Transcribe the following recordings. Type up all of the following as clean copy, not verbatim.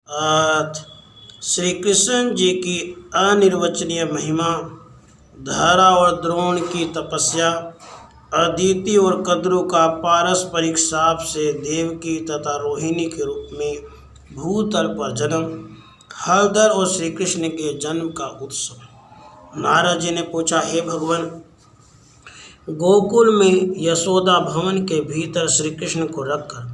अथ श्री कृष्ण जी की अनिर्वचनीय महिमा, धरा और द्रोण की तपस्या, अदिति और कद्रु का पारस्परिक शाप से देवकी तथा रोहिणी के रूप में भूतल पर जन्म, हलधर और श्री कृष्ण के जन्म का उत्सव। नारद जी ने पूछा, हे भगवान, गोकुल में यशोदा भवन के भीतर श्री कृष्ण को रखकर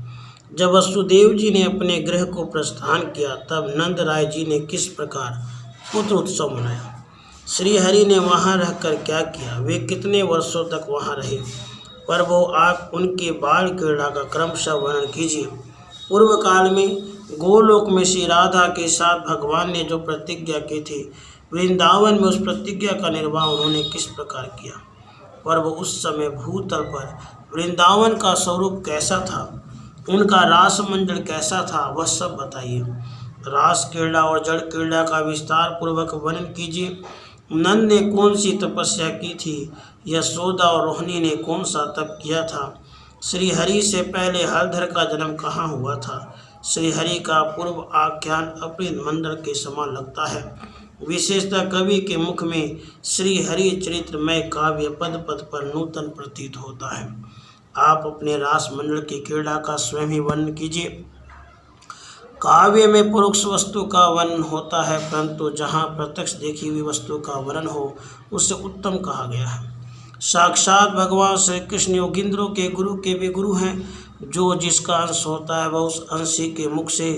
जब वसुदेव जी ने अपने गृह को प्रस्थान किया, तब नंद राय जी ने किस प्रकार पुत्र उत्सव मनाया? श्री हरि ने वहां रहकर क्या किया? वे कितने वर्षों तक वहां रहे? प्रभु, आप उनके बाल क्रीड़ा का क्रमशः वर्णन कीजिए। पूर्व काल में गोलोक में श्री राधा के साथ भगवान ने जो प्रतिज्ञा की थी, वृंदावन में उस प्रतिज्ञा का निर्वाह उन्होंने किस प्रकार किया? प्रभु, उस समय भूतल पर वृंदावन का स्वरूप कैसा था? उनका रास मंडल कैसा था? वह सब बताइए। रास क्रीड़ा और जड़ क्रीड़ा का विस्तार पूर्वक वर्णन कीजिए। नंद ने कौन सी तपस्या की थी? यशोदा और रोहिणी ने कौन सा तप किया था? श्री हरि से पहले हलधर का जन्म कहाँ हुआ था? श्री हरि का पूर्व आख्यान अपृथ मंडल के समान लगता है। विशेषतः कवि के मुख में श्री हरि चरित्रमय काव्य पद पद पर नूतन प्रतीत होता है। आप अपने रास मंडल की क्रीड़ा का स्वयं ही वर्णन कीजिए। काव्य में परोक्ष वस्तु का वर्णन होता है, परंतु जहाँ प्रत्यक्ष देखी हुई वस्तु का वर्णन हो उसे उत्तम कहा गया है। साक्षात भगवान श्री कृष्ण योगींद्रों के गुरु के भी गुरु हैं। जो जिसका अंश होता है वह उस अंशी के मुख से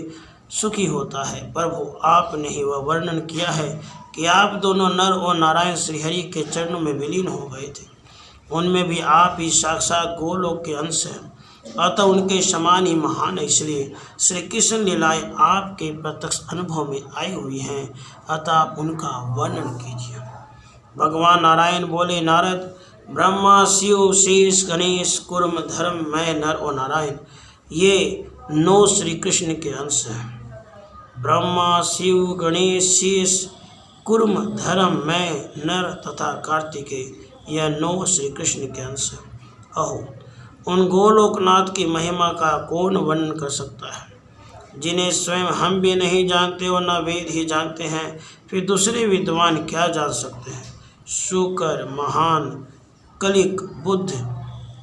सुखी होता है। प्रभु, आपने ही वह वर्णन किया है कि आप दोनों नर और नारायण श्रीहरि के चरणों में विलीन हो गए थे। उनमें भी आप ही साक्षात गोलोक के अंश हैं, अतः उनके समान ही महान है। इसलिए श्री कृष्ण लीलाएं आपके प्रत्यक्ष अनुभव में आई हुई हैं, अतः आप उनका वर्णन कीजिए। भगवान नारायण बोले, नारद, ब्रह्मा, शिव, शेष, गणेश, कूर्म, धर्म, मैं, नर और नारायण, ये 9 श्री कृष्ण के अंश हैं। ब्रह्मा, शिव, गणेश, शेष, कूर्म, धर्म, मैं, नर तथा कार्तिकेय, यह 9 श्री कृष्ण के अंश हैं। अहो, उन गोलोकनाथ की महिमा का कौन वर्णन कर सकता है, जिन्हें स्वयं हम भी नहीं जानते और न वेद ही जानते हैं, फिर दूसरे विद्वान क्या जान सकते हैं? शुकर, महान, कलिक, बुद्ध,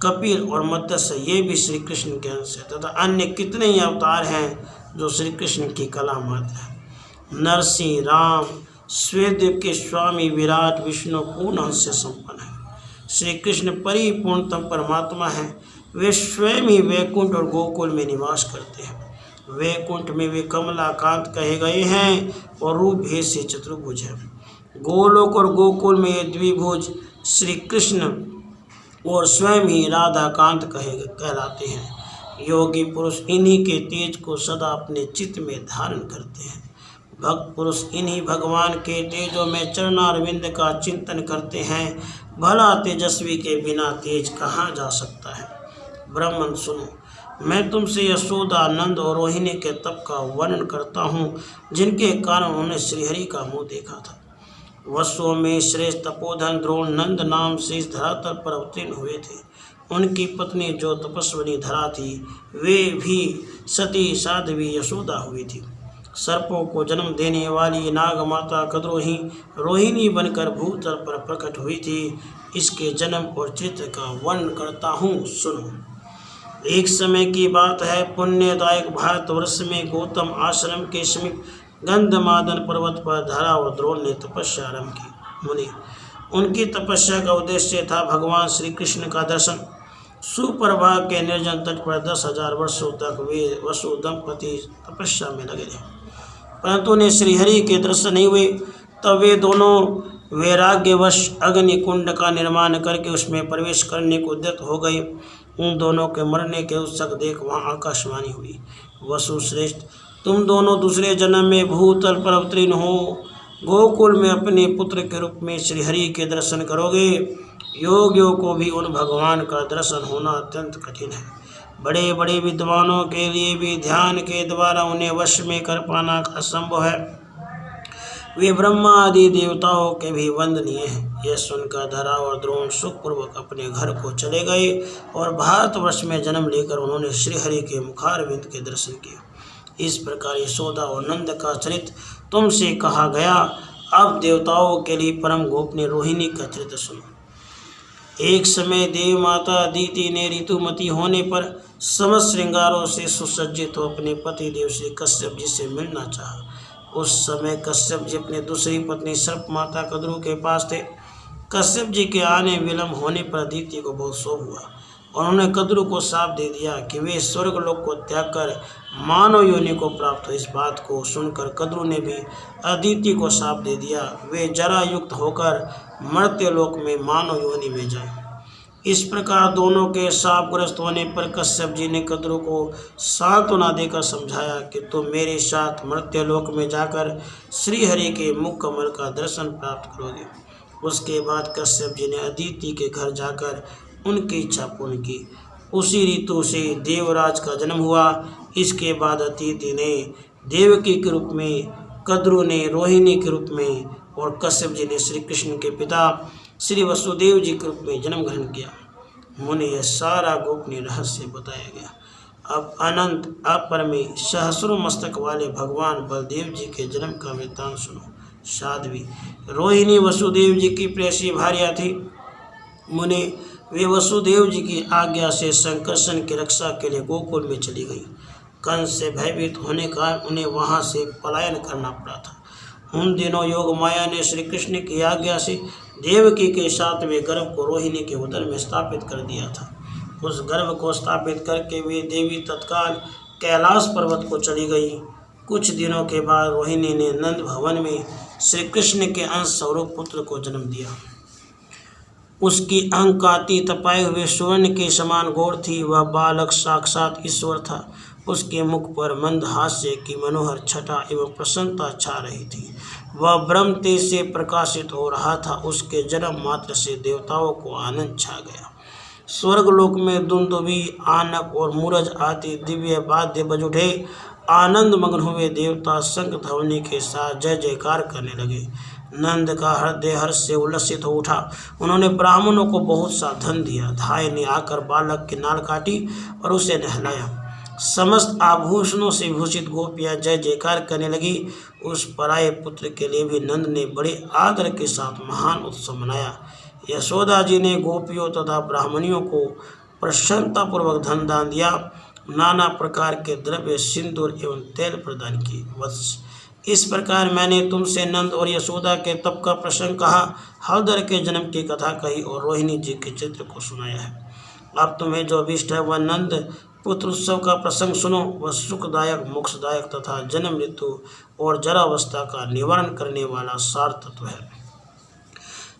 कपिल और मत्स्य, ये भी श्री कृष्ण के अंश है, तथा अन्य कितने ही अवतार हैं जो श्री कृष्ण की कला मात्र है। नरसिंह, राम, श्वेतदेव के स्वामी, विराट, विष्णु पूर्ण अंश से संपन्न है। श्री कृष्ण परिपूर्णतम परमात्मा है। वे स्वयं ही वैकुंठ और गोकुल में निवास करते हैं। वैकुंठ में वे कमलाकांत कहे गए हैं और रूप भेद से चतुर्भुज है। गोलोक और गोकुल में ये द्विभुज श्री कृष्ण और स्वयं ही राधाकांत कहलाते हैं। योगी पुरुष इन्हीं के तेज को सदा अपने चित्त में धारण करते हैं। भक्त पुरुष इन्हीं भगवान के तेजों में चरणारविंद का चिंतन करते हैं। भला तेजस्वी के बिना तेज कहाँ जा सकता है? ब्राह्मण सुनो, मैं तुमसे यशोदा, नंद और रोहिणी के तप का वर्णन करता हूँ, जिनके कारण उन्होंने श्रीहरि का मुँह देखा था। वसुओं में श्रेष्ठ तपोधन द्रोण नंद नाम से इस धरातल पर अवतीर्ण हुए थे। उनकी पत्नी जो तपस्विनी धरा थी, वे भी सती साध्वी यशोदा हुई थी। सर्पों को जन्म देने वाली नाग माता कद्रोही रोहिणी बनकर भूतल पर प्रकट हुई थी। इसके जन्म और चरित्र का वर्णन करता हूँ, सुनो। एक समय की बात है, पुण्यदायक भारतवर्ष में गौतम आश्रम के समीप गंधमादन पर्वत पर धरा और द्रोण ने तपस्या आरंभ की। मुनि, उनकी तपस्या का उद्देश्य था भगवान श्री कृष्ण का दर्शन। सुप्रभा के निर्जन तट पर 10,000 वर्षों तक वे वसु दंपति तपस्या में लगे रहे, परंतु उन्हें श्रीहरि के दर्शन नहीं हुए। तब वे दोनों वैराग्यवश अग्नि कुंड का निर्माण करके उसमें प्रवेश करने को उद्यत हो गए। उन दोनों के मरने के उत्सुक देख वहाँ आकाशवाणी हुई, वसु श्रेष्ठ, तुम दोनों दूसरे जन्म में भूतल पर अवतीर्ण हो गोकुल में अपने पुत्र के रूप में श्रीहरि के दर्शन करोगे। योगियों को भी उन भगवान का दर्शन होना अत्यंत कठिन है। बड़े बड़े विद्वानों के लिए भी ध्यान के द्वारा उन्हें वश में कर पाना असंभव है। वे ब्रह्मा आदि देवताओं के भी वंदनीय हैं। यह सुनकर धरा और द्रोण सुखपूर्वक अपने घर को चले गए और भारतवर्ष में जन्म लेकर उन्होंने श्रीहरि के मुखारविंद के दर्शन किए। इस प्रकार यशोदा और नंद का चरित्र तुमसे कहा गया। अब देवताओं के लिए परम गोपनीय रोहिणी का चरित्र सुनो। एक समय देव माता अदिति ने ऋतुमती होने पर समस्त श्रृंगारों से सुसज्जित हो अपने पति देव श्री कश्यप जी से मिलना चाहा। उस समय कश्यप जी अपने दूसरी पत्नी सर्प माता कद्रू के पास थे। कश्यप जी के आने विलम्ब होने पर अदिति को बहुत शोक हुआ और उन्होंने कद्रू को शाप दे दिया कि वे स्वर्ग लोक को त्याग कर मानव योनि को प्राप्त हो। इस बात को सुनकर कद्रू ने भी अदिति को शाप दे दिया, वे जरा युक्त होकर मर्त्य लोक में मानव योनि में जाए। इस प्रकार दोनों के शापग्रस्त होने पर कश्यप जी ने कद्रू को सांत्वना देकर समझाया कि तुम मेरे साथ मर्त्य लोक में जाकर श्रीहरि के मुख कमल का दर्शन प्राप्त करोगे। उसके बाद कश्यप जी ने अदिति के घर जाकर उनकी इच्छा पूर्ण की। उसी ऋतु से देवराज का जन्म हुआ। इसके बाद अदिति ने देवकी के रूप में, कद्रू ने रोहिणी के रूप में और कश्यप जी ने श्री कृष्ण के पिता श्री वसुदेव जी के रूप में जन्म ग्रहण किया। मुझे यह सारा गोपनीय रहस्य बताया गया। अब अनंत अपरमे सहस्रों मस्तक वाले भगवान बलदेव जी के जन्म का वृत्तांत सुनो। साध्वी रोहिणी वसुदेव जी की प्रेयसी भार्या थी। मुने वे वसुदेव जी की आज्ञा से संकर्षण की रक्षा के लिए गोकुल में चली गई। कंस से भयभीत होने का उन्हें वहां से पलायन करना पड़ा था। उन दिनों योग माया ने श्री कृष्ण की आज्ञा से देवकी के सातवें गर्भ को रोहिणी के उदर में स्थापित कर दिया था। उस गर्भ को स्थापित करके वे देवी तत्काल कैलाश पर्वत को चली गई। कुछ दिनों के बाद रोहिणी ने नंद भवन में श्री कृष्ण के अंश स्वरूप पुत्र को जन्म दिया। उसकी अंकाती तपाए हुए स्वर्ण के समान गोर थी। वह बालक साक्षात ईश्वर था। उसके मुख पर मंद हास्य की मनोहर छटा एवं प्रसन्नता छा रही थी। वह ब्रह्म तेज से प्रकाशित हो रहा था। उसके जन्म मात्र से देवताओं को आनंद छा गया। स्वर्गलोक में दुंदुभी, आनक और मूरज आदि दिव्य वाद्य बज उठे। आनंद मग्न हुए देवता शंख ध्वनि के साथ जय जयकार करने लगे। नंद का हृदय हर्ष से उल्लसित हो उठा। उन्होंने ब्राह्मणों को बहुत सा धन दिया। धाय ने आकर बालक की नाल काटी और उसे नहलाया। समस्त आभूषणों से भूषित गोपियां जय जयकार करने लगी। उस पराये पुत्र के लिए भी नंद ने बड़े आदर के साथ महान उत्सव मनाया। यशोदा जी ने गोपियों तथा ब्राह्मणियों को प्रसन्नतापूर्वक धन दान दिया। नाना प्रकार के द्रव्य, सिंदूर एवं तेल प्रदान किए। वत्स, इस प्रकार मैंने तुमसे नंद और यशोदा के तप का प्रसंग कहा, हलधर के जन्म की कथा कही और रोहिणी जी के चित्र को सुनाया है। अब तुम्हें जो अभिष्ट है वह नंद पुत्र उत्सव का प्रसंग सुनो। वह सुखदायक, मोक्षदायक तथा जन्म ऋतु और जरावस्था का निवारण करने वाला सार तत्व है।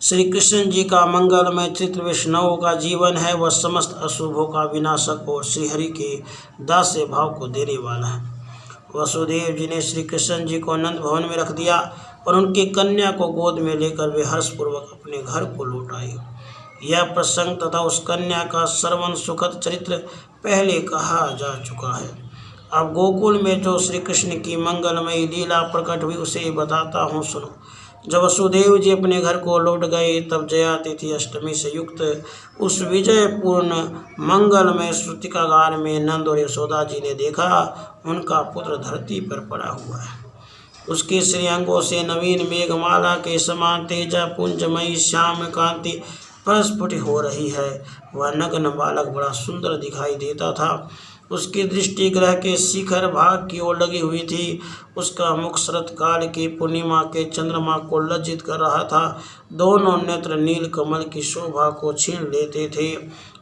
श्री कृष्ण जी का मंगलमय चित्र वैष्णवों का जीवन है। वह समस्त अशुभों का विनाशक और श्रीहरि के दास्य भाव को देने वाला है। वसुदेव जी ने श्री कृष्ण जी को नंद भवन में रख दिया और उनकी कन्या को गोद में लेकर वे हर्षपूर्वक अपने घर को लौट आए। यह प्रसंग तथा उस कन्या का श्रवण सुखद चरित्र पहले कहा जा चुका है। अब गोकुल में जो श्री कृष्ण की मंगलमयी लीला प्रकट हुई उसे बताता हूँ, सुनो। जब वसुदेव जी अपने घर को लौट गए तब जया तिथि अष्टमी से युक्त उस विजयपूर्ण मंगलमय श्रुतिकागार में नंद और यशोदा जी ने देखा उनका पुत्र धरती पर पड़ा हुआ है। उसके श्रीअंगों से नवीन मेघमाला के समान तेजा पुंजमयी श्याम कांति प्रस्फुट हो रही है। वह नग्न बालक बड़ा सुंदर दिखाई देता था। उसकी दृष्टि ग्रह के शिखर भाग की ओर लगी हुई थी। उसका मुख शरत काल की पूर्णिमा के चंद्रमा को लज्जित कर रहा था। दोनों नेत्र नील कमल की शोभा को छीन लेते थे।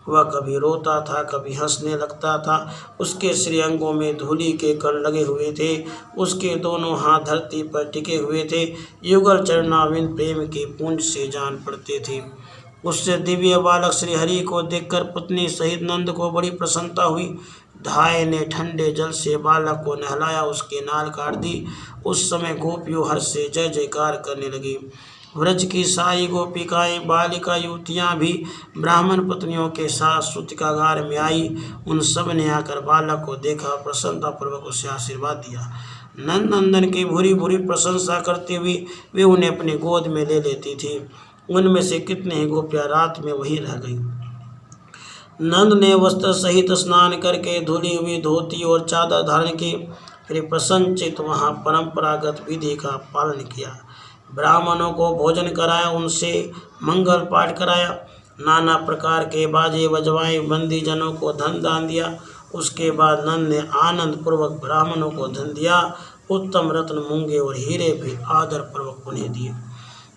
वह कभी रोता था, कभी हंसने लगता था। उसके श्रीअंगों में धूलि के कण लगे हुए थे। उसके दोनों हाथ धरती पर टिके हुए थे। युगल चरणाविंद प्रेम की पूंज से जान पड़ते थे। उससे दिव्य बालक श्रीहरि को देखकर पत्नी सहित नंद को बड़ी प्रसन्नता हुई। धाय ने ठंडे जल से बालक को नहलाया, उसकी नाल काट दी। उस समय गोपियों हर्ष से जय जयकार करने लगी। व्रज की सारी गोपिकाएं, बालिका युवतियां भी ब्राह्मण पत्नियों के साथ श्रुतिकागार में आई। उन सब ने आकर बालक को देखा, प्रसन्नतापूर्वक उसे आशीर्वाद दिया। नंद नंदन की भूरी भूरी प्रशंसा करती हुई वे उन्हें अपनी गोद में ले लेती थी। उनमें से कितने ही गोपियां रात में वहीं रह गईं। नंद ने वस्त्र सहित स्नान करके धुली हुई धोती और चादर धारण की। फिर प्रसन्नचित्त वहाँ परंपरागत विधि का पालन किया। ब्राह्मणों को भोजन कराया, उनसे मंगल पाठ कराया, नाना प्रकार के बाजे बजवाए, बंदी जनों को धन दान दिया। उसके बाद नंद ने आनंद पूर्वक ब्राह्मणों को धन दिया। उत्तम रत्न, मूंगे और हीरे भी आदर पूर्वक उन्हें दिए।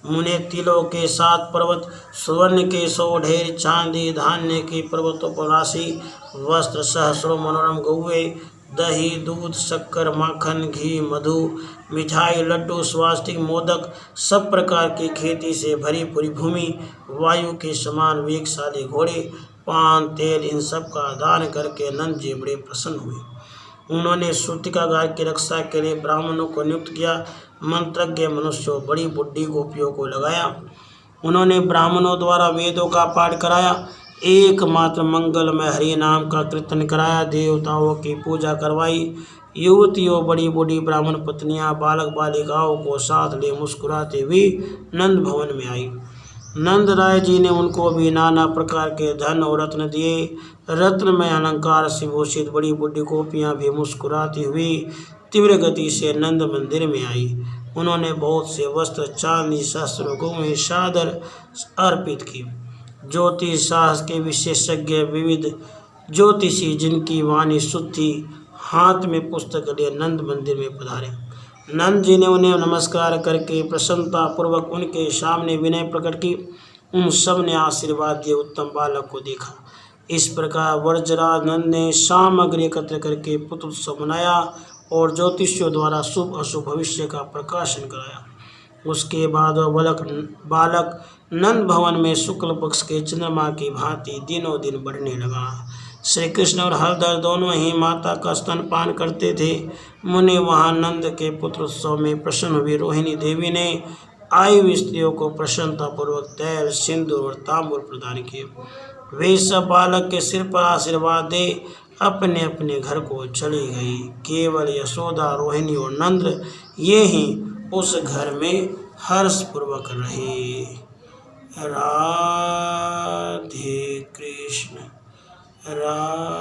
मुने तिलों के 7 पर्वत, स्वर्ण के 100 ढेर, चांदी धान्य के पर्वतों पर राशि, वस्त्र सहस्रों मनोरम, गौए, दही दूध शक्कर माखन घी मधु मिठाई लड्डू स्वास्तिक मोदक, सब प्रकार की खेती से भरी पूरी भूमि, वायु के समान वेगशाली घोड़े, पान तेल, इन सब का दान करके नंद जी बड़े प्रसन्न हुए। उन्होंने सूतिकागार की रक्षा के लिए ब्राह्मणों को नियुक्त किया। मंत्रज्ञ मनुष्यों, बड़ी बुद्धि गोपियों को लगाया। उन्होंने ब्राह्मणों द्वारा वेदों का पाठ कराया। एकमात्र मंगलमय हरि नाम का कीर्तन कराया। देवताओं की पूजा करवाई। युवतियों, बड़ी बूढ़ी ब्राह्मण पत्नियां, बालक बालिकाओं को साथ ले मुस्कुराते हुए नंद भवन में आई। नंद राय जी ने उनको भी नाना प्रकार के धन और रत्न दिए। रत्नमय अलंकार से भूषित बड़ी बूढ़ी गोपियां भी मुस्कुराती हुई तीव्र गति से नंद मंदिर में आई। उन्होंने बहुत से वस्त्र, चांदी, शस्त्र, गौएं, चादर अर्पित की। ज्योतिष शास्त्र के विशेषज्ञ, विविध ज्योतिषी जिनकी वाणी शुद्ध थी, हाथ में पुस्तक लिए नंद मंदिर में पधारे। नंद जी ने उन्हें नमस्कार करके प्रसन्नता पूर्वक उनके सामने विनय प्रकट की। उन सब ने आशीर्वाद दिए। उत्तम बालक को देखा। इस प्रकार व्रजराज नंद ने सामग्री एकत्र करके पुत्रोत्सव मनाया और ज्योतिषियों द्वारा शुभ अशुभ भविष्य का प्रकाशन कराया। उसके बाद वह बालक नंद भवन में शुक्ल पक्ष के चंद्रमा की भांति दिनों दिन बढ़ने लगा। श्री कृष्ण और हरदर दोनों ही माता का स्तनपान करते थे। मुनि वहाँ नंद के पुत्रोत्सव में प्रसन्न हुई। रोहिणी देवी ने आई हुई स्त्रियों को प्रसन्नतापूर्वक तैल, सिंदूर और तांबूल प्रदान किए। वे सब बालक के सिर पर आशीर्वाद दे अपने अपने घर को चली गई। केवल यशोदा, रोहिणी और नंद ये ही उस घर में हर्षपूर्वक रहे। राधे कृष्ण राधे।